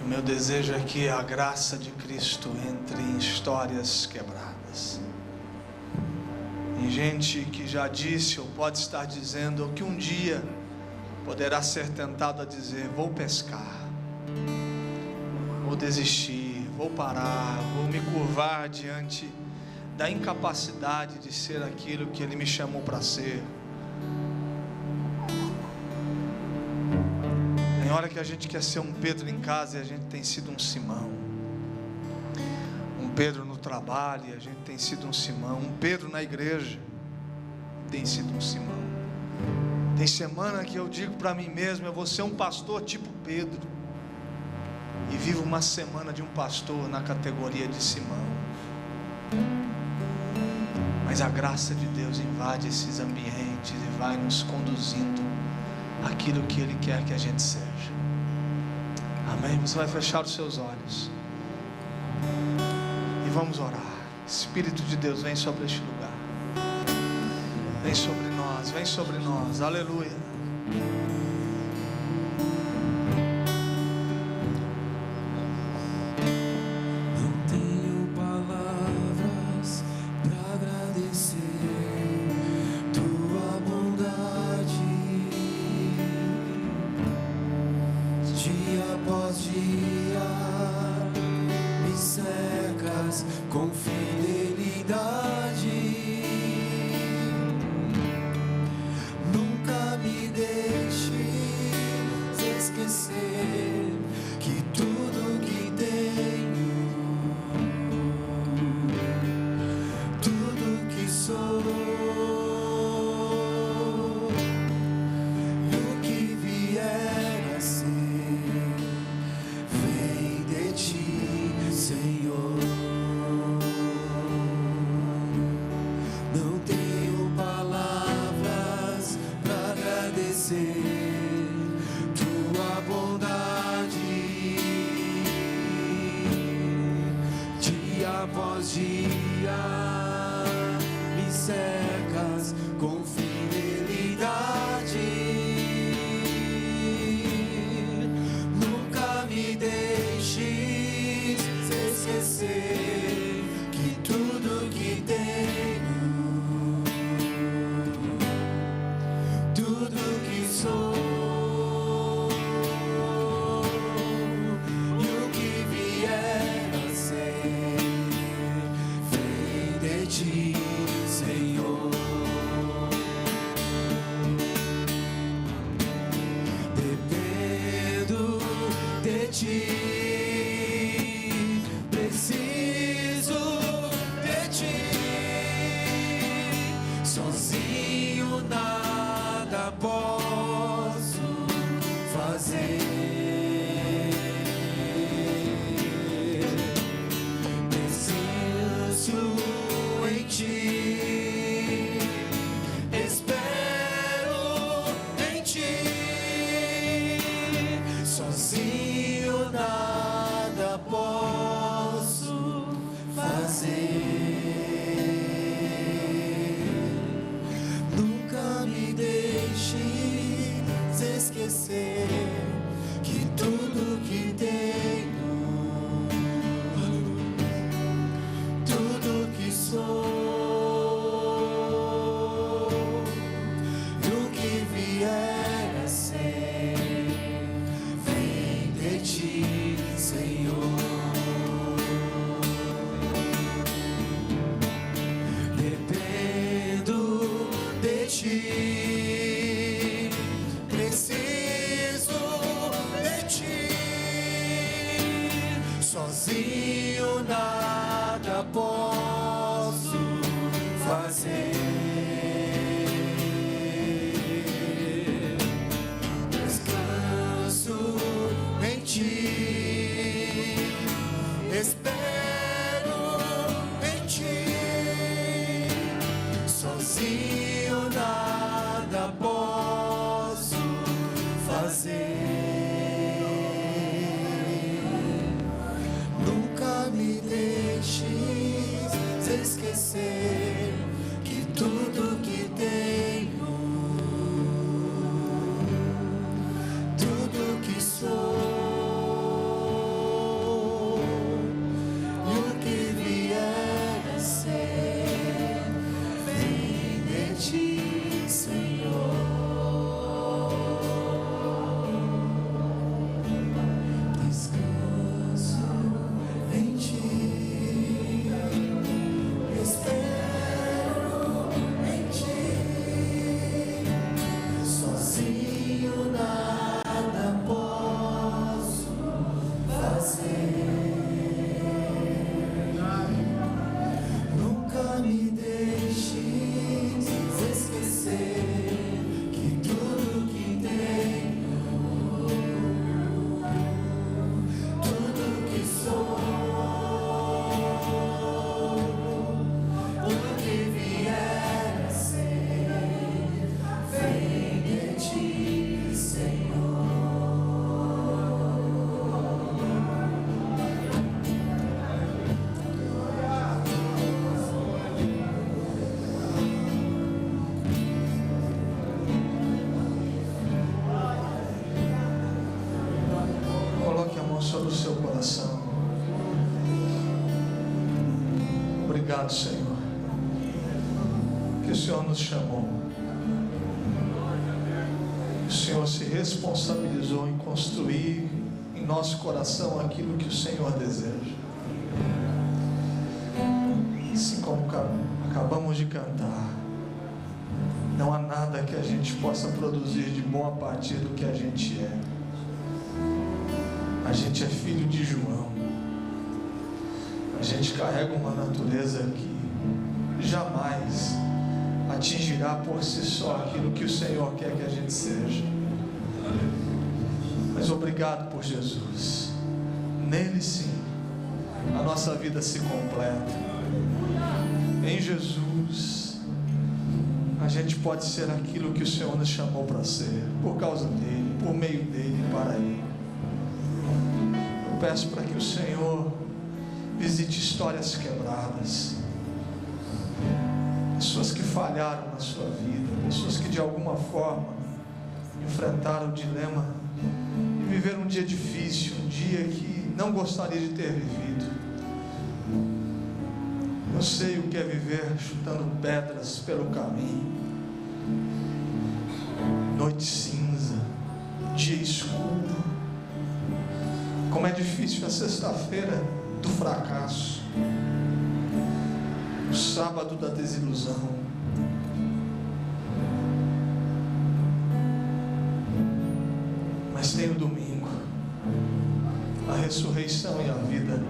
Speaker 1: E o meu desejo é que a graça de Cristo entre em histórias quebradas, em gente que já disse ou pode estar dizendo, ou que um dia poderá ser tentado a dizer: vou pescar, vou desistir, vou parar, vou me curvar diante da incapacidade de ser aquilo que Ele me chamou para ser. Tem hora que a gente quer ser um Pedro em casa e a gente tem sido um Simão, um Pedro no trabalho e a gente tem sido um Simão, um Pedro na igreja tem sido um Simão. Tem semana que eu digo para mim mesmo: eu vou ser um pastor tipo Pedro, e vivo uma semana de um pastor na categoria de Simão. Mas a graça de Deus invade esses ambientes e vai nos conduzindo àquilo que Ele quer que a gente seja. Amém? Você vai fechar os seus olhos e vamos orar. Espírito de Deus, vem sobre este lugar, vem sobre nós, vem sobre nós. Aleluia.
Speaker 2: Com fidelidade, nunca me deixes esquecer que tudo que tenho, tudo que sou e o que vier a ser, vem de ti, Senhor. Não tenho palavras para agradecer tua bondade. Dia após dia me cercas com fidelidade. Nunca me deixes esquecer que tudo que tenho, tudo que sou e o que vier a ser, vem de ti, Senhor. Dependo de ti, preciso de ti. Sozinho nada posso fazer. Preciso em ti, espero em ti. Sozinho nada posso fazer. Nunca me deixe posso fazer. Descanso em ti, espero em ti, sozinho nada posso fazer. Nunca me deixes esquecer que tudo que tenho, tudo que sou e o que vier a ser, vem de ti, Senhor. Descanso em ti, espero em ti, sozinho nada posso fazer. Nunca me deixes esquecer que tudo que tenho, tudo que sou, o que vier a ser, vem de ti, Senhor.
Speaker 1: Coloque a mão sobre o seu coração. Obrigado, Senhor, que o Senhor nos chamou. O Senhor se responsabilizou em construir em nosso coração aquilo que o Senhor deseja. Assim como acabamos de cantar, não há nada que a gente possa produzir de bom a partir do que a gente é. A gente é filho de João. A gente carrega uma natureza que jamais atingirá por si só aquilo que o Senhor quer que a gente seja. Mas obrigado por Jesus. Nele sim, a nossa vida se completa. Em Jesus, a gente pode ser aquilo que o Senhor nos chamou para ser, por causa dele, por meio dele e para ele. Eu peço para que o Senhor visite histórias quebradas, pessoas que falharam na sua vida, pessoas que de alguma forma enfrentaram o dilema de viver um dia difícil, um dia que não gostaria de ter vivido. Eu sei o que é viver chutando pedras pelo caminho, noite cinza, dia escuro. Como é difícil a sexta-feira do fracasso, o sábado da desilusão, mas tem o domingo, a ressurreição e a vida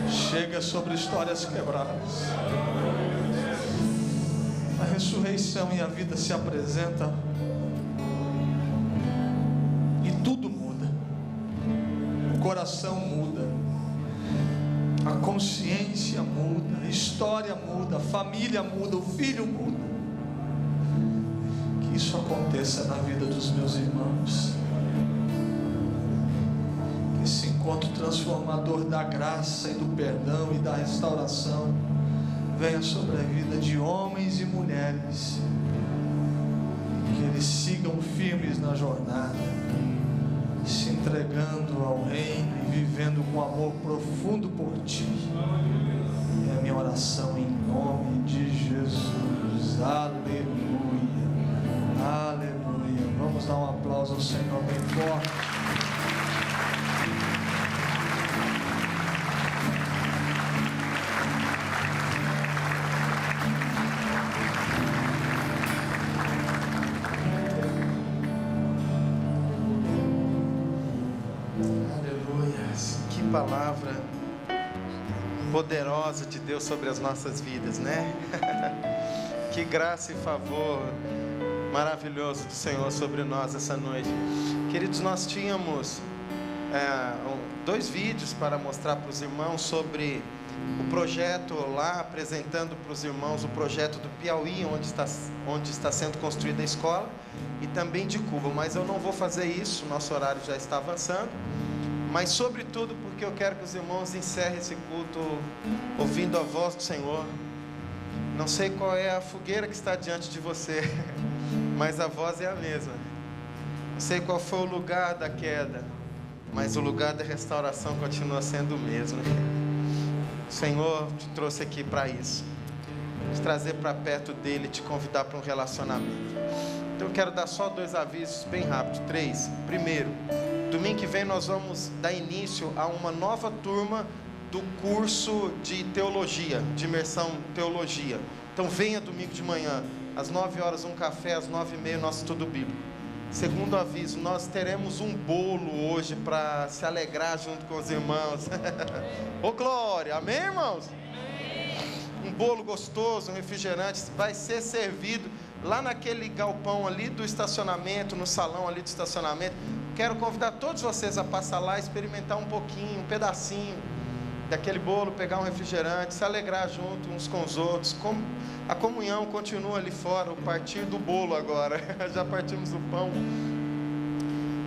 Speaker 1: chega sobre histórias quebradas. A ressurreição e a vida se apresentam e tudo muda. O coração muda, a consciência muda, a história muda, a família muda, o filho muda. Que isso aconteça na vida dos meus irmãos. Que esse encontro transformador da graça e do perdão e da restauração venha sobre a vida de homens e mulheres. Que eles sigam firmes na jornada, se entregando ao reino e vivendo com amor profundo por ti. É a minha oração em nome de Jesus. Aleluia, aleluia. Vamos dar um aplauso ao Senhor bem forte. Palavra
Speaker 3: poderosa de Deus sobre as nossas vidas, né? Que graça e favor maravilhoso do Senhor sobre nós essa noite. Queridos, nós tínhamos 2 vídeos para mostrar para os irmãos sobre o projeto lá, apresentando para os irmãos o projeto do Piauí, onde está sendo construída a escola, e também de Cuba, mas eu não vou fazer isso, nosso horário já está avançando, mas sobretudo porque eu quero que os irmãos encerrem esse culto ouvindo a voz do Senhor. Não sei qual é a fogueira que está diante de você, mas a voz é a mesma. Não sei qual foi o lugar da queda, mas o lugar da restauração continua sendo o mesmo. O Senhor te trouxe aqui para isso, te trazer para perto dele, te convidar para um relacionamento. Então eu quero dar só 2 avisos bem rápidos, 3. Primeiro, domingo que vem nós vamos dar início a uma nova turma do curso de teologia, de imersão teologia. Então venha domingo de manhã, às 9 horas um café, às 9h30 nosso estudo bíblico. Segundo aviso, nós teremos um bolo hoje para se alegrar junto com os irmãos. Ô glória, amém, irmãos? Um bolo gostoso, um refrigerante, vai ser servido lá naquele galpão ali do estacionamento, no salão ali do estacionamento. Quero convidar todos vocês a passar lá, experimentar um pouquinho, um pedacinho daquele bolo, pegar um refrigerante, se alegrar junto uns com os outros. A comunhão continua ali fora, o partir do bolo agora. Já partimos o pão.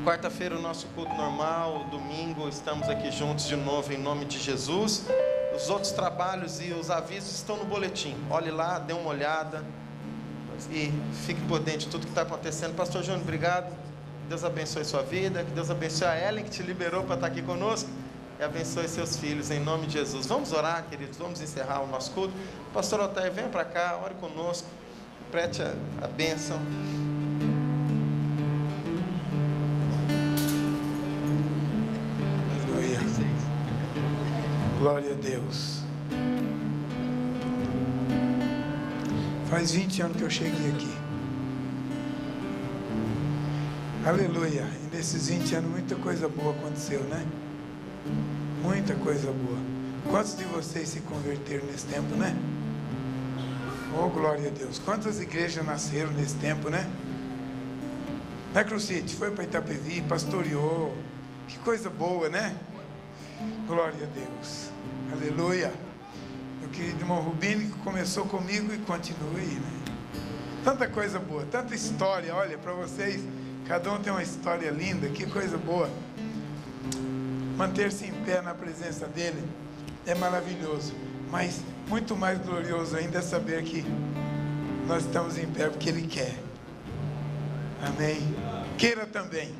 Speaker 3: Quarta-feira o nosso culto normal, domingo estamos aqui juntos de novo em nome de Jesus. Os outros trabalhos e os avisos estão no boletim. Olhe lá, dê uma olhada e fique por dentro de tudo que está acontecendo. Pastor Júnior, obrigado. Deus abençoe sua vida, que Deus abençoe a Ellen que te liberou para estar aqui conosco, e abençoe seus filhos em nome de Jesus. Vamos orar, queridos, vamos encerrar o nosso culto. Pastor Otério, venha para cá, ore conosco, preste a bênção.
Speaker 4: Aleluia. Glória a Deus. Faz 20 anos que eu cheguei aqui. Aleluia. E nesses 20 anos muita coisa boa aconteceu, né? Muita coisa boa. Quantos de vocês se converteram nesse tempo, né? Oh, glória a Deus. Quantas igrejas nasceram nesse tempo, né? Na Cruz City, foi para Itapevi, pastoreou. Que coisa boa, né? Glória a Deus. Aleluia. Meu querido irmão Rubinho, que começou comigo e continua aí, né? Tanta coisa boa, tanta história. Olha, para vocês, cada um tem uma história linda. Que coisa boa. Manter-se em pé na presença dele é maravilhoso, mas muito mais glorioso ainda é saber que nós estamos em pé porque ele quer. Amém? Queira também.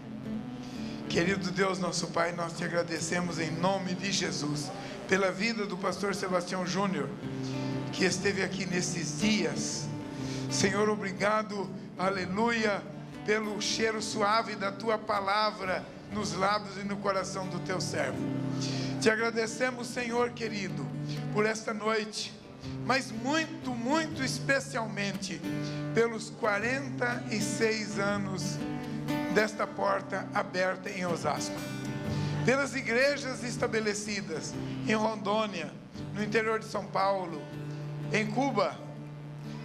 Speaker 4: Querido Deus, nosso Pai, nós te agradecemos em nome de Jesus pela vida do pastor Sebastião Júnior, que esteve aqui nesses dias. Senhor, obrigado, aleluia, pelo cheiro suave da tua palavra nos lábios e no coração do teu servo. Te agradecemos, Senhor querido, por esta noite, mas muito, muito especialmente pelos 46 anos desta porta aberta em Osasco, pelas igrejas estabelecidas em Rondônia, no interior de São Paulo, em Cuba.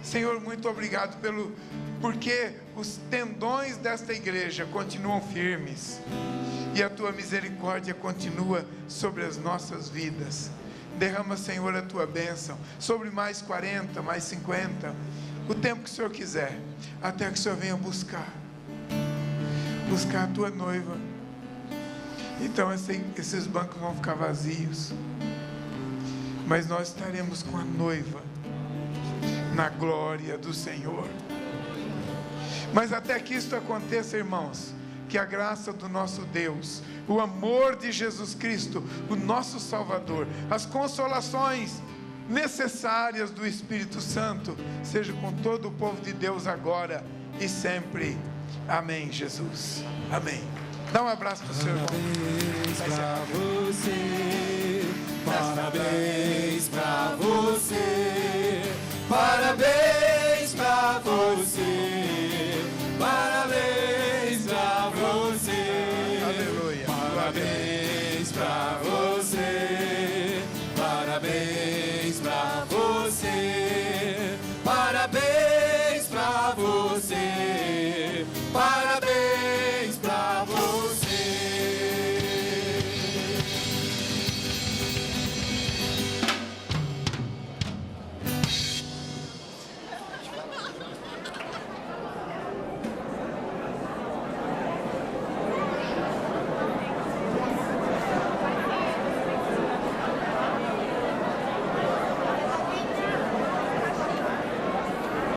Speaker 4: Senhor, muito obrigado porque os tendões desta igreja continuam firmes e a tua misericórdia continua sobre as nossas vidas. Derrama, Senhor, a tua bênção sobre mais 40, mais 50, o tempo que o Senhor quiser, até que o Senhor venha buscar a tua noiva. Então esses bancos vão ficar vazios, mas nós estaremos com a noiva na glória do Senhor. Mas até que isso aconteça, irmãos, que a graça do nosso Deus, o amor de Jesus Cristo, o nosso Salvador, as consolações necessárias do Espírito Santo, seja com todo o povo de Deus agora e sempre. Amém, Jesus. Amém. Dá um abraço para o seu irmão.
Speaker 2: Parabéns pra você. Parabéns pra você. Parabéns pra você.
Speaker 4: Aleluia.
Speaker 2: Parabéns pra você. Parabéns. Parabéns pra você.